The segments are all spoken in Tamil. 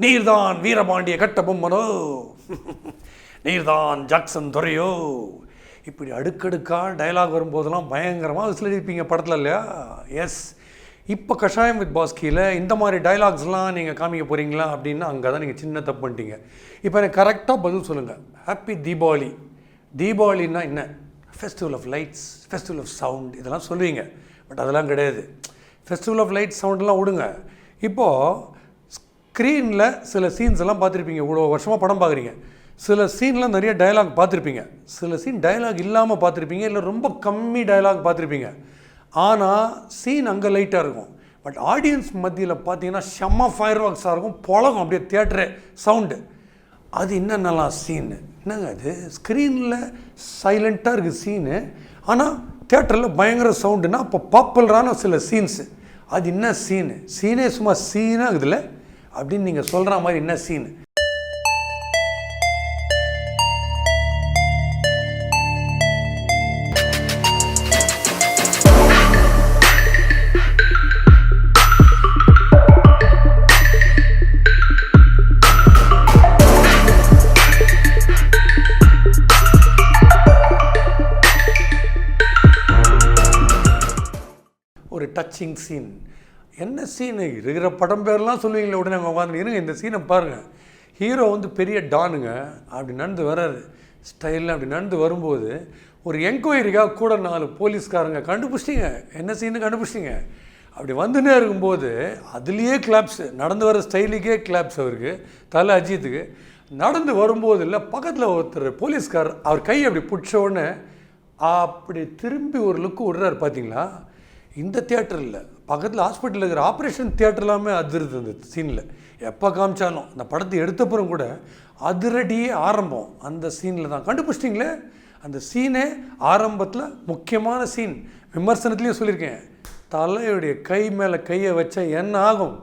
நீர்தான் வீரபாண்டிய கட்ட பொம்மனோ, நீர்தான் ஜாக்சன் துரையோ. இப்படி அடுக்கடுக்காக டைலாக் வரும்போதெல்லாம் பயங்கரமாக விசிலடிப்பீங்க படத்தில் இல்லையா? எஸ். இப்போ கஷாயம் வித் பாஸ்கியில் இந்த மாதிரி டைலாக்ஸ்லாம் நீங்கள் காமிக்க போகிறீங்களா அப்படின்னா அங்கே தான் நீங்கள் சின்ன தப்பு பண்ணிட்டீங்க. இப்போ எனக்கு கரெக்டாக பதில் சொல்லுங்கள். ஹாப்பி தீபாவளி. தீபாவளின்னா என்ன? Festival of lights, festival of sound, இதெல்லாம் சொல்லுவீங்க. பட் அதெல்லாம் கிடையாது. ஃபெஸ்டிவல் ஆஃப் லைட்ஸ் சவுண்டெல்லாம் விடுங்க. இப்போது ஸ்க்ரீனில் சில சீன்ஸ் எல்லாம் பார்த்துருப்பீங்க. இவ்வளோ வருஷமாக படம் பார்க்குறீங்க. சில சீன்லாம் நிறைய டைலாக் பார்த்துருப்பீங்க, சில சீன் டைலாக் இல்லாமல் பார்த்துருப்பீங்க, இல்லை ரொம்ப கம்மி டைலாக் பார்த்துருப்பீங்க. ஆனால் சீன் அங்கே லைட்டாக இருக்கும். பட் ஆடியன்ஸ் மத்தியில் பார்த்தீங்கன்னா செம்ம ஃபயர் ஒர்க்ஸாக இருக்கும், புழகும் அப்படியே தியேட்டரு சவுண்டு. அது என்னென்னலாம் சீனு என்னங்க? அது ஸ்க்ரீனில் சைலண்ட்டாக இருக்குது சீனு, ஆனால் தியேட்டரில் பயங்கர சவுண்டுன்னா அப்போ பாப்புலரான சில சீன்ஸு. அது என்ன சீனு? சீனே சும்மா சீனாக இருக்குதுல்ல அப்படின்னு நீங்கள் சொல்கிற மாதிரி என்ன சீனு? ஒரு டச்சிங் சீன். என்ன சீனு? இருக்கிற படம் பேர்லாம் சொல்லுவீங்களே, உடனே அவங்க உட்காந்து இருங்க இந்த சீனை பாருங்கள். ஹீரோ வந்து பெரிய டானுங்க, அப்படி நடந்து வர்றாரு ஸ்டைலில். அப்படி நடந்து வரும்போது ஒரு என்கொயரிக்காக கூட 4 போலீஸ்காரங்க கண்டுபிடிச்சிட்டிங்க. என்ன சீனு கண்டுபிடிச்சிட்டிங்க. அப்படி வந்துன்னே இருக்கும்போது அதுலேயே கிளாப்ஸு, நடந்து வர ஸ்டைலுக்கே கிளாப்ஸ். அவருக்கு தலை அஜித்துக்கு நடந்து வரும்போது இல்லை, பக்கத்தில் ஒருத்தர் போலீஸ்கார் அவர் கை அப்படி பிடிச்ச உடனே அப்படி திரும்பி ஒரு லுக்கு விடுறாரு. பார்த்தீங்களா? இந்த தியேட்டர் இல்லை, பக்கத்தில் ஹாஸ்பிட்டலில் இருக்கிற ஆப்ரேஷன் தியேட்டர் எல்லாமே அதிருது அந்த சீனில். எப்போ காமிச்சாலும் அந்த படத்தை எடுத்தப்புறம் கூட அதிரடியே ஆரம்பம் அந்த சீனில் தான். கண்டுபிடிச்சிட்டிங்களே, அந்த சீனே ஆரம்பத்தில் முக்கியமான சீன். விமர்சனத்துலேயும் சொல்லியிருக்கேன், தலையுடைய கை மேலே கையை வச்சா என்ன ஆகும்?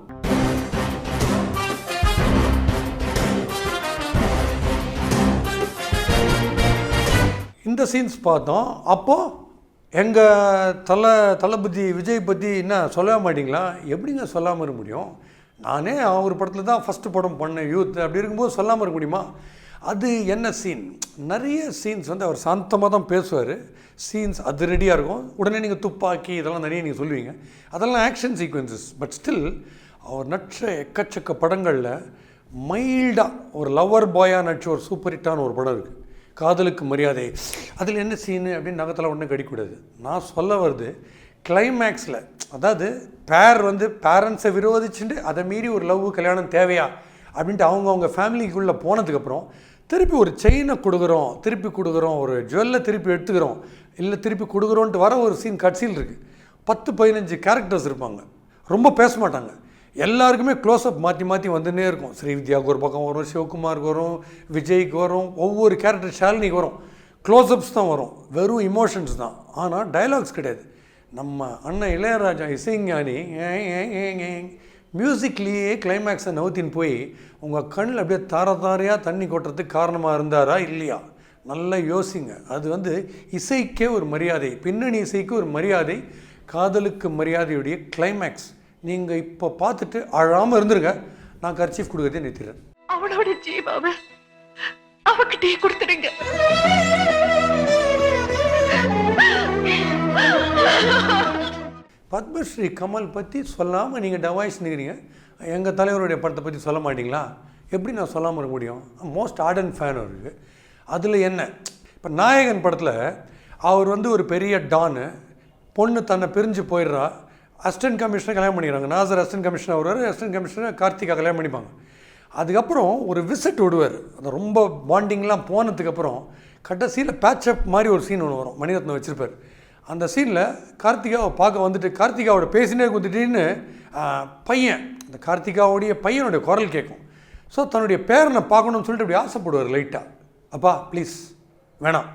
இந்த சீன்ஸ் பார்த்தோம். அப்போது எங்கள் தளபதி விஜய் பற்றி என்ன சொல்லவே மாட்டிங்களா? எப்படிங்க சொல்லாமல் இருக்க முடியும்? நானே அவர் படத்தில் தான் ஃபஸ்ட்டு படம் பண்ணேன் யூத். அப்படி இருக்கும்போது சொல்லாமல் இருக்க முடியுமா? அது என்ன சீன்? நிறைய சீன்ஸ் வந்து அவர் சாந்தமாக தான் பேசுவார். சீன்ஸ் அது ரெடியாக இருக்கும். உடனே நீங்கள் துப்பாக்கி இதெல்லாம் நிறைய நீங்கள் சொல்லுவீங்க, அதெல்லாம் ஆக்ஷன் சீக்வன்சஸ். பட் ஸ்டில் அவர் நடிச்ச எக்கச்சக்க படங்களில் மைல்டாக ஒரு லவ்வர் பாயாக நடிச்ச ஒரு சூப்பர் ஹிட்டான ஒரு படம் இருக்குது, காதலுக்கு மரியாதை. அதில் என்ன சீனு அப்படின்னு நகத்தில் ஒன்றும் கடிக்கூடாது. நான் சொல்ல வருது கிளைமேக்ஸில், அதாவது பேரண்ட்ஸை விரோதிச்சுட்டு அதை மீறி ஒரு லவ் கல்யாணம் தேவையா அப்படின்ட்டு அவங்க ஃபேமிலிக்குள்ளே போனதுக்கப்புறம் திருப்பி ஒரு செயினை திருப்பி கொடுக்குறோம், ஒரு ஜுவல்லை திருப்பி எடுத்துக்கிறோம், இல்லை திருப்பி கொடுக்குறோன்ட்டு வர ஒரு சீன் கட்சியில் இருக்குது. 10-15 கேரக்டர்ஸ் இருப்பாங்க, ரொம்ப பேச மாட்டாங்க. எல்லாருக்குமே க்ளோஸ்அப் மாற்றி வந்துன்னே இருக்கும். ஸ்ரீவித்யாவுக்கு ஒரு பக்கம் வரும், சிவகுமாருக்கு வரும், விஜய்க்கு வரும், ஒவ்வொரு கேரக்டர் ஷாலினிக்கு வரும். க்ளோஸ்அப்ஸ் தான் வரும், வெறும் இமோஷன்ஸ் தான். ஆனால் டைலாக்ஸ் கிடையாது. நம்ம அண்ணன் இளையராஜா இசைஞானி மியூசிக்லேயே கிளைமேக்ஸை நவுத்தின்னு போய் உங்கள் கண்ணில் அப்படியே தாரையாக தண்ணி கொட்டுறதுக்கு காரணமாக இருந்தாரா இல்லையா? நல்லா யோசிங்க. அது வந்து இசைக்கே ஒரு மரியாதை, பின்னணி இசைக்கு ஒரு மரியாதை, காதலுக்கு மரியாதையுடைய கிளைமேக்ஸ். நீங்கள் இப்போ பார்த்துட்டு அழாமல் இருந்துருங்க. நான் கர்ச்சீஃப் கொடுக்கறதே நிறுத்திடுறேன். அவனோட ஜீவாவை அவகிட்டே கொடுத்துடுங்க. பத்மஸ்ரீ கமல் பற்றி சொல்லாமல் நீங்கள் டவாய்ஸ் நிற்கிறீங்க. எங்கள் தலைவருடைய படத்தை பற்றி சொல்ல மாட்டிங்களா? எப்படி நான் சொல்லாமல் இருக்க முடியும்? மோஸ்ட் ஆர்டன் ஃபேன் அவருக்கு. அதில் என்ன, இப்போ நாயகன் படத்தில் அவர் வந்து ஒரு பெரிய டானு, பொண்ணு தன்னை பிரிஞ்சு போயிடுறா, அசிஸ்டன்ட் கமிஷனர் கல்யாணம் பண்ணிக்கிறாங்க. நாசர் அசிஸ்டன்ட் கமிஷனர் வருவார், அசிஸ்டன்ட் கமிஷனர் கார்த்திகா கல்யாணம் பண்ணிப்பாங்க. அதுக்கப்புறம் ஒரு விசிட் விடுவார். அது ரொம்ப பாண்டிங்லாம் போனதுக்கப்புறம் கடைசியில் பேட்சப் மாதிரி ஒரு சீன் ஒன்று வரும், மணிரத்னம் வச்சுருப்பார். அந்த சீனில் கார்த்திகாவை பார்க்க வந்துட்டு கார்த்திகாவோட பேசினே கொடுத்துட்டின்னு பையன், அந்த கார்த்திகாவுடைய பையனுடைய குரல் கேட்கும். ஸோ தன்னுடைய பேரனை பார்க்கணும்னு சொல்லிட்டு அப்படி ஆசைப்படுவார் லைட்டாக. அப்பா ப்ளீஸ் வேணாம்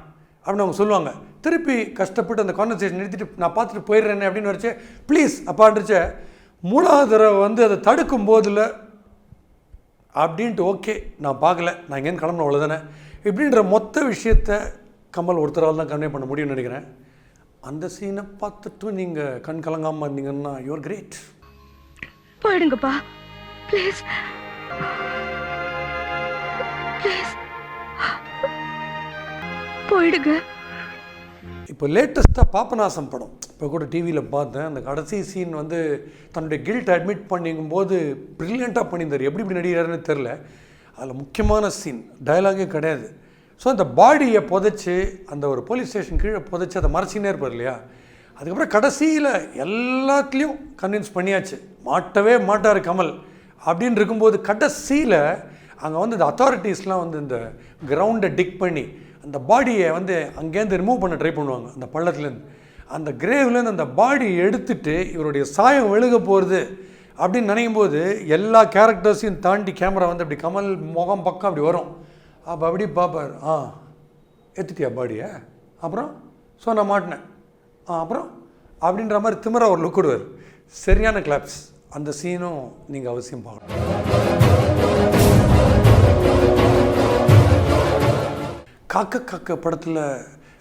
அப்படின்னு அவங்க சொல்லுவாங்க. திருப்பி கஷ்டப்பட்டு அந்த கான்வர்சேஷன் நிறுத்திட்டு நான் பார்த்துட்டு போயிடுறேன்னு அப்படின்னு வரைச்சே ப்ளீஸ் அப்பான்றச்ச 3வது தடவை வந்து அதை தடுக்கும் போதில் அப்படின்ட்டு ஓகே நான் பார்க்கல, நான் இங்கேருந்து கிளம்புன அவ்வளோதானே இப்படின்ற மொத்த விஷயத்தை கமல் ஒருத்தரால் தான் கன்வே பண்ண முடியும்னு நினைக்கிறேன். அந்த சீனை பார்த்துட்டு நீங்கள் கண் கலங்காமல் இருந்தீங்கன்னா யூஆர் கிரேட். போயிடுங்கப்பா, ப்ளீஸ் ப்ளீஸ் போயிடுங்க. இப்போ லேட்டஸ்ட்டாக பாபநாசம் படம் இப்போ கூட டிவியில் பார்த்தேன். அந்த கடைசி சீன் வந்து தன்னுடைய கில்ட் அட்மிட் பண்ணிக்கும்போது ப்ரில்லியண்ட்டாக பண்ணியிருந்தார். எப்படி இப்படி நடிகிறாருன்னு தெரில. அதில் முக்கியமான சீன் டயலாகே கிடையாது. ஸோ அந்த பாடியை புதைச்சி அந்த ஒரு போலீஸ் ஸ்டேஷன் கீழே புதைச்சி அதை மறைச்சினே இருப்பார் இல்லையா. அதுக்கப்புறம் கடைசியில் எல்லாத்துலேயும் கன்வின்ஸ் பண்ணியாச்சு, மாட்டவே மாட்டார் கமல் அப்படின்னு இருக்கும்போது கடைசியில் அங்கே வந்து இந்த அத்தாரிட்டிஸ்லாம் வந்து இந்த கிரவுண்டை டிக் பண்ணி அந்த பாடியை வந்து அங்கேருந்து ரிமூவ் பண்ண ட்ரை பண்ணுவாங்க. அந்த பள்ளத்துலேருந்து அந்த கிரேவ்லேருந்து அந்த பாடி எடுத்துட்டு இவருடைய சாயம் விழுக போகிறது அப்படின்னு நினைக்கும் போது எல்லா கேரக்டர்ஸையும் தாண்டி கேமரா வந்து அப்படி கமல் முகம் பக்கம் அப்படி வரும். அப்போ அப்படி பார்ப்பார். எடுத்துட்டியா பாடியை? அப்புறம் நான் மாட்டினேன். அப்புறம் அப்படின்ற மாதிரி திமிரா ஒரு லுக் விடுவார். சரியான கிளாப்ஸ். அந்த சீனும் நீங்கள் அவசியம் பார்க்கணும். காக்க காக்க படத்தில்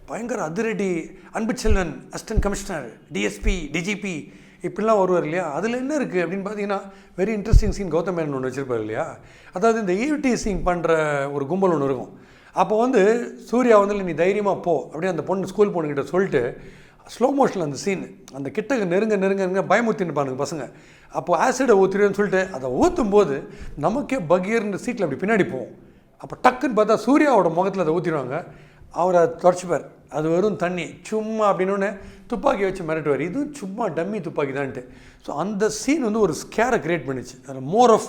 பயங்கர அதிரடி Anbuselvan assistant commissioner, DSP, DGP இப்படிலாம் வருவார் இல்லையா. அதில் என்ன இருக்குது அப்படின்னு பார்த்தீங்கன்னா very interesting scene Gautham Menon ஒன்று வச்சுருப்பார் இல்லையா. அதாவது இந்த ஈவ்டீசிங் பண்ணுற ஒரு கும்பல் ஒன்று இருக்கும். அப்போ வந்து சூர்யா வந்து நீ தைரியமாக போ அப்படின்னு அந்த பொண்ணு ஸ்கூல் பொண்ணுக்கிட்ட சொல்லிட்டு ஸ்லோ மோஷனில் அந்த சீன் அந்த கிட்ட நெருங்க பயமுத்தின்னு பாருங்க பசங்க. அப்போது ஆசிடை ஊற்றிடுன்னு சொல்லிட்டு அதை ஊற்றும் போது நமக்கே பகீர்னு சீட்டில் அப்படி பின்னாடி போவோம். அப்போ டக்குன்னு பார்த்தா சூர்யாவோட முகத்தில் அதை ஊற்றிடுவாங்க. அவரை தொடச்சிப்பார். அது வெறும் தண்ணி சும்மா அப்படின்னு துப்பாக்கி வச்சு மிரட்டுவார். இதுவும் சும்மா டம்மி துப்பாக்கி தான்ட்டு. ஸோ அந்த சீன் வந்து ஒரு ஸ்கேரை க்ரியேட் பண்ணிச்சு. அதில் more of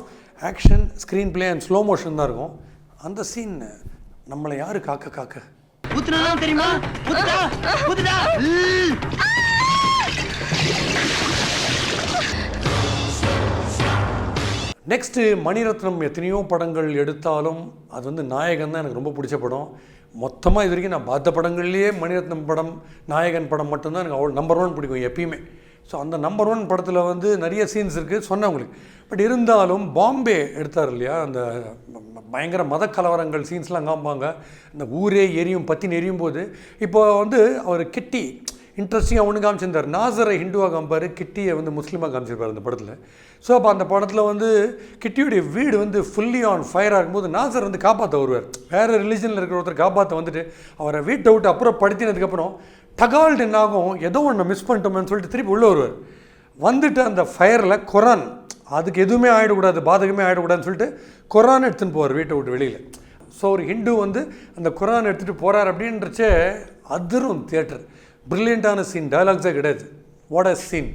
action, screenplay and slow motion தான் இருக்கும். அந்த சீன் நம்மளை யார் காக்க தெரியுமா? நெக்ஸ்ட்டு மணிரத்னம் எத்தனையோ படங்கள் எடுத்தாலும் அது வந்து நாயகன் தான் எனக்கு ரொம்ப பிடிச்ச படம். மொத்தமாக இது வரைக்கும் நான் பார்த்த படங்கள்லேயே மணிரத்னம் படம், நாயகன் படம் மட்டும்தான் எனக்கு அவ்வளோ நம்பர் 1 பிடிக்கும் எப்பயுமே. ஸோ அந்த நம்பர் 1 படத்தில் வந்து நிறைய சீன்ஸ் இருக்குது சொன்னேன் உங்களுக்கு. பட் இருந்தாலும் பாம்பே எடுத்தார் இல்லையா, அந்த பயங்கர மத கலவரங்கள் சீன்ஸ்லாம் காமிப்பாங்க. இந்த ஊரே எரியும் பற்றின்னு எரியும் போது இப்போ வந்து அவர் கிட்டி இன்ட்ரெஸ்டிங்காக ஒன்று காமிச்சிருந்தார். நாசரை ஹிந்துவாக காமிப்பார், கிட்டியை வந்து முஸ்லீமாக காமிச்சிருப்பார் அந்த படத்தில். ஸோ அப்போ அந்த படத்தில் வந்து கிட்டியுடைய வீடு வந்து ஃபுல்லி ஆன் ஃபயர் ஆகும்போது நாசர் வந்து காப்பாற்ற வருவார். வேறு ரிலீஜனில் இருக்கிற ஒருத்தர் காப்பாற்ற வந்துட்டு அவரை வீட்டை விட்டு அப்புறம் படுத்தினதுக்கப்புறம் டகால்டு என்னாகும், ஏதோ ஒன்று மிஸ் பண்ணிட்டோம்னு சொல்லிட்டு திருப்பி உள்ளே வருவார். வந்துட்டு அந்த ஃபயரில் குரான், அதுக்கு எதுவுமே ஆகிடக்கூடாது, பாதகமே ஆகிடக்கூடாதுன்னு சொல்லிட்டு குரான் எடுத்துன்னு போவார் வீட்டை விட்டு வெளியில். ஸோ ஒரு ஹிந்து வந்து அந்த குரான் எடுத்துகிட்டு போகிறார் அப்படின்றச்சே அதிரும் தியேட்டர். பிரில்லியண்ட்டான சீன், டயலாக்ஸே கிடையாது. What a scene.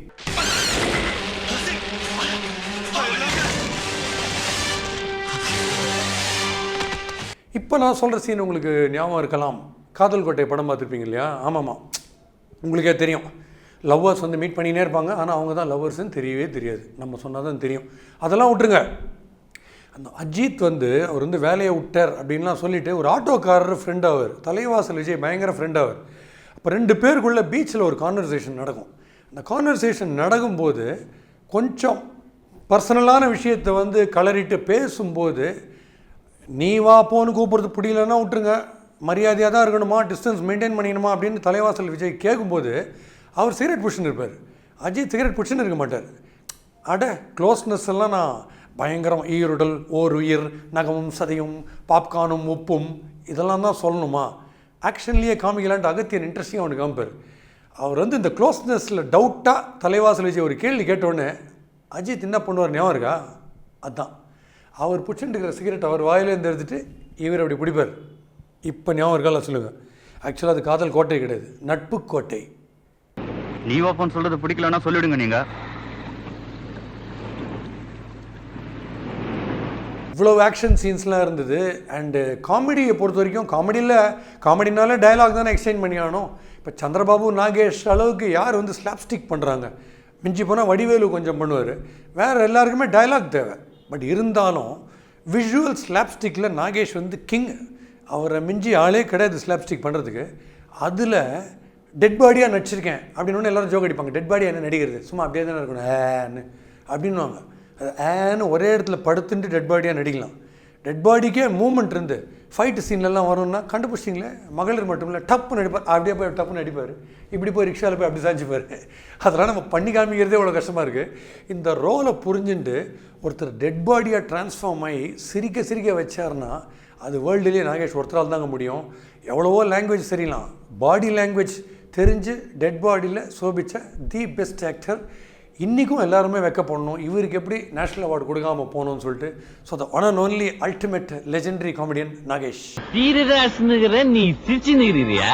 இப்போ நான் சொல்கிற சீன் உங்களுக்கு ஞாபகம் இருக்கலாம். காதல் கோட்டை படம் பார்த்துருப்பீங்க இல்லையா? ஆமாம்மா, உங்களுக்கே தெரியும். லவ்வர்ஸ் வந்து மீட் பண்ணினே இருப்பாங்க, ஆனால் அவங்க தான் லவ்வர்ஸ்ன்னு தெரியவே தெரியாது. நம்ம சொன்னால் தான் தெரியும். அதெல்லாம் விட்டுருங்க. அந்த அஜித் வந்து அவர் வந்து வேலையை விட்டார் அப்படின்லாம் சொல்லிவிட்டு ஒரு ஆட்டோக்காரர் ஃப்ரெண்ட் ஆவார். தலைவாசல் விஜய் பயங்கர ஃப்ரெண்ட் ஆவார். அப்போ 2 பேருக்குள்ளே பீச்சில் ஒரு கான்வர்சேஷன் நடக்கும். அந்த கான்வர்சேஷன் நடக்கும்போது கொஞ்சம் பர்சனலான விஷயத்தை வந்து கலரிட்டு பேசும்போது நீ வா போன்னு கூப்பிட்றது பிடிக்கலன்னா விட்டுருங்க, மரியாதையாக தான் இருக்கணுமா, டிஸ்டன்ஸ் மெயின்டைன் பண்ணிக்கணுமா அப்படின்னு தலைவாசல் விஜய் கேட்கும்போது அவர் சிகரெட் பிடிச்சின்னு இருப்பார். அஜித் சிகரெட் பிடிச்சின்னு இருக்க மாட்டார். க்ளோஸ்னஸ் எல்லாம் நான் பயங்கரம், ஈருடல், ஓர் உயிர், நகமும் சதையும், பாப்கார்னும் உப்பும் இதெல்லாம் தான் சொல்லணுமா, ஆக்ஷன்லேயே காமிக்கலான்ட்டு அகத்தியன் இன்ட்ரெஸ்டிங்காக அவனுக்கு காமிப்பார். அவர் வந்து இந்த க்ளோஸ்னஸில் டவுட்டாக தலைவாசல் விஜய் ஒரு கேள்வி கேட்டோடனே அஜித் என்ன பண்ணுவார் ஞாபகம் இருக்கா? அதுதான் அவர் பிடிச்சிட்டு இருக்கிற சிகரெட் அவர் வாயிலேருந்து எடுத்துட்டு இவர் அப்படி பிடிப்பார். இப்போ ஞாபகம் இருக்கால சொல்லுங்கள். ஆக்சுவலாக அது காதல் கோட்டை கிடையாது, நட்பு கோட்டை. நீ ஓப்பன் சொல்றது பிடிக்கலன்னா சொல்லிடுங்க. நீங்கள் இவ்வளோ ஆக்ஷன் சீன்ஸ்லாம் இருந்தது. அண்டு காமெடியை பொறுத்த வரைக்கும் காமெடினாலே டயலாக் தானே எக்ஸ்சேஞ்ச் பண்ணி ஆகணும். இப்போ சந்திரபாபு, நாகேஷ் அளவுக்கு யார் வந்து ஸ்லாப்ஸ்டிக் பண்ணுறாங்க? மிஞ்சி போனால் வடிவேலு கொஞ்சம் பண்ணுவார். வேறு எல்லாருக்குமே டயலாக் தேவை. பட் இருந்தாலும் விஷுவல் ஸ்லாப்ஸ்டிக்கில் நாகேஷ் வந்து கிங். அவரை மிஞ்சி ஆளே கிடையாது ஸ்லாப்ஸ்டிக் பண்ணுறதுக்கு. அதில் டெட் பாடியாக நடிச்சிருக்கேன் அப்படின்னு எல்லோரும் ஜோக் அடிப்பாங்க. டெட் பாடியாக என்ன நடிக்கிறது, சும்மா அப்படியே தானே இருக்கணும் ஏன்னு அப்படின்வாங்க. ஏன்னு ஒரே இடத்துல படுத்துட்டு டெட் பாடியாக நடிக்கலாம். டெட் பாடிக்கே மூமெண்ட் இருந்து ஃபைட்டு சீன்லலாம் வரும்னா கண்டுபிடிச்சிங்களே, மகளிர் மட்டும் இல்லை, டப்புன்னு நடிப்பார். அப்படியே போய் டப்புன்னு நடிப்பார். இப்படி போய் ரிக்ஷாவில் போய் அப்படி சாஞ்சிப்பார். அதெல்லாம் நம்ம பண்ணி காமிக்கிறதே இவ்வளோ கஷ்டமாக இருக்குது. இந்த ரோலை புரிஞ்சுட்டு ஒருத்தர் டெட் பாடியாக ட்ரான்ஸ்ஃபார்ம் ஆகி சிரிக்க சிரிக்க வச்சார்னா அது வேர்ல்டுலேயே நாகேஷ் ஒருத்தரால் தாங்க முடியும். எவ்வளவோ லாங்குவேஜ் தெரியலாம், பாடி லாங்குவேஜ் தெரிஞ்சு டெட் பாடியில் சோபிச்ச தி பெஸ்ட் ஆக்டர். இன்றைக்கும் எல்லாருமே வெக்கப்படணும், இவருக்கு எப்படி நேஷ்னல் அவார்டு கொடுக்காமல் போகணும்னு சொல்லிட்டு. So the one and only ultimate legendary comedian Nagesh. சீரராசுங்கிற நீ சிரிச்சு நிற்கிறியா?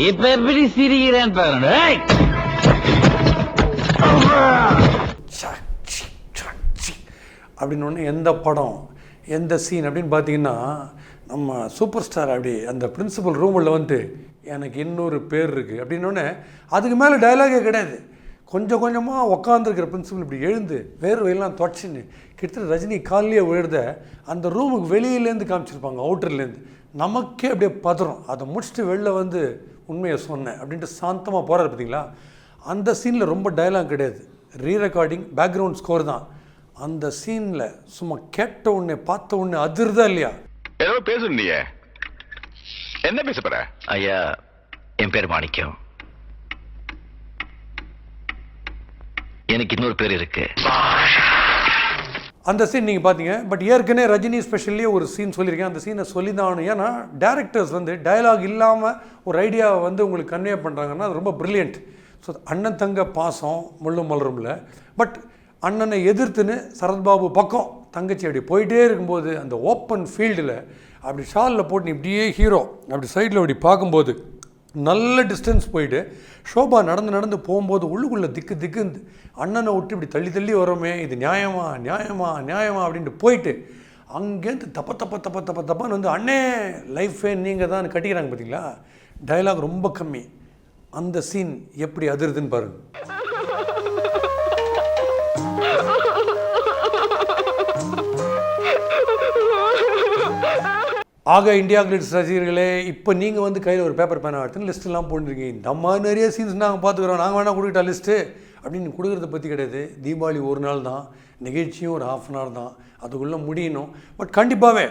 இப்ப எப்படி சிரிக்கிறான்னு பாருங்க. அப்படின்னு ஒன்று எந்த படம் எந்த சீன் அப்படின்னு பார்த்தீங்கன்னா, நம்ம சூப்பர் ஸ்டார் அப்படி அந்த பிரின்சிபல் ரூமில் வந்து எனக்கு இன்னொரு பேர் இருக்குது அப்படின்னோடனே அதுக்கு மேலே டயலாகே கிடையாது. கொஞ்சம் கொஞ்சமாக உட்காந்துருக்கிற பிரின்சிபல் இப்படி எழுந்து வேர்வையெல்லாம் தொடச்சின்னு கிட்டத்தட்ட ரஜினி காலையே விழுத அந்த ரூமுக்கு வெளியிலேருந்து காமிச்சிருப்பாங்க, அவுட்டர்லேருந்து. நமக்கே அப்படியே பதறும். அதை முடிச்சுட்டு வெளில வந்து உண்மையை சொன்னேன் அப்படின்ட்டு சாந்தமாக போகிறார் பார்த்தீங்களா. அந்த சீனில் ரொம்ப டயலாக் கிடையாது, ரீ ரெக்கார்டிங், பேக்ரவுண்ட் ஸ்கோர் தான். அந்த சீனில் சும்மா கேட்ட உடனே பார்த்த உடனே அதிர்தா இல்லையா? ஏதோ பேசுறீங்க, என்ன பேச போற? ஐயா, என் பேர் மாணிக்கம். எனக்கு இன்னொரு பேர் இருக்கு. அந்த சீன் நீங்கள் பார்த்தீங்க. பட் ஏற்கனவே ரஜினி ஸ்பெஷல்லே ஒரு சீன் சொல்லியிருக்கேன், அந்த சீனை சொல்லி தான் ஆகணும். ஏன்னா டேரக்டர்ஸ் வந்து டயலாக் இல்லாமல் ஒரு ஐடியாவை வந்து உங்களுக்கு கன்வே பண்ணுறாங்கன்னா அது ரொம்ப ப்ரில்லியன்ட். ஸோ அண்ணன் தங்க பாசம் முள்ளும் மலரும்ல. பட் அண்ணனை எதிர்த்துன்னு சரத்பாபு பக்கம் தங்கச்சி அப்படி போயிட்டே இருக்கும்போது அந்த ஓப்பன் ஃபீல்டில் அப்படி ஷாலில் போட்டு இப்படியே ஹீரோ அப்படி சைடில் அப்படி பார்க்கும்போது நல்ல டிஸ்டன்ஸ் போயிட்டு ஷோபா நடந்து நடந்து போகும்போது உள்ளுக்குள்ளே திக்கு திக்குந்து அண்ணனை விட்டு இப்படி தள்ளி தள்ளி வரோமே, இது நியாயமா நியாயமா நியாயமா அப்படின்ட்டு போயிட்டு அங்கேருந்து தப்ப தப்ப தப்ப தப்ப தப்பான்னு வந்து அண்ணே லைஃபே நீங்கள் தான் கட்டிக்கிறாங்க பார்த்தீங்களா. டயலாக் ரொம்ப கம்மி. அந்த சீன் எப்படி அதிருதுன்னு பாருங்க. ஆக இந்தியா கிளிட்ஸ் ரசிகர்களே, இப்போ நீங்கள் வந்து கையில் ஒரு பேப்பர் பேனா எடுத்துன்னு லிஸ்ட்டெல்லாம் போட்டுருக்கீங்க. இந்த மாதிரி நிறைய சீன்ஸ் நாங்கள் பார்த்துக்குறோம், நாங்கள் வேணால் கொடுக்கிட்டா லிஸ்ட்டு அப்படின்னு கொடுக்குறத பற்றி கிடையாது. தீபாவளி ஒரு நாள் தான், நிகழ்ச்சியும் ஒரு ½ hour தான், அதுக்குள்ளே முடியணும். பட் கண்டிப்பாகவே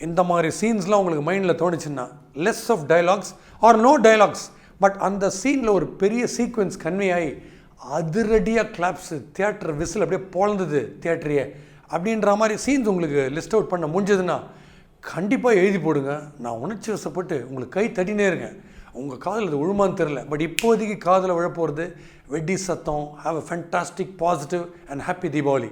இந்த மாதிரி சீன்ஸ்லாம் உங்களுக்கு மைண்டில் தோணுச்சுன்னா less of dialogues or no dialogues, but அந்த சீனில் ஒரு பெரிய சீக்வென்ஸ் கன்வே ஆகி அதிரடியாக கிளாப்ஸு, தியேட்டர் விசில் அப்படியே பொழந்தது தியேட்டரையே அப்படின்ற மாதிரி சீன்ஸ் உங்களுக்கு லிஸ்ட் அவுட் பண்ண முடிஞ்சதுன்னா கண்டிப்பாக எழுதி போடுங்க. நான் உணர்ச்சி வசப்பட்டு உங்களுக்கு கை தட்டினே இருக்கேன். உங்கள் காதில் அது உழுமான்னு தெரில, பட் இப்போதைக்கு காதில் விழப்போகிறது வெட்டி சத்தம். Have a fantastic positive and happy Deepavali.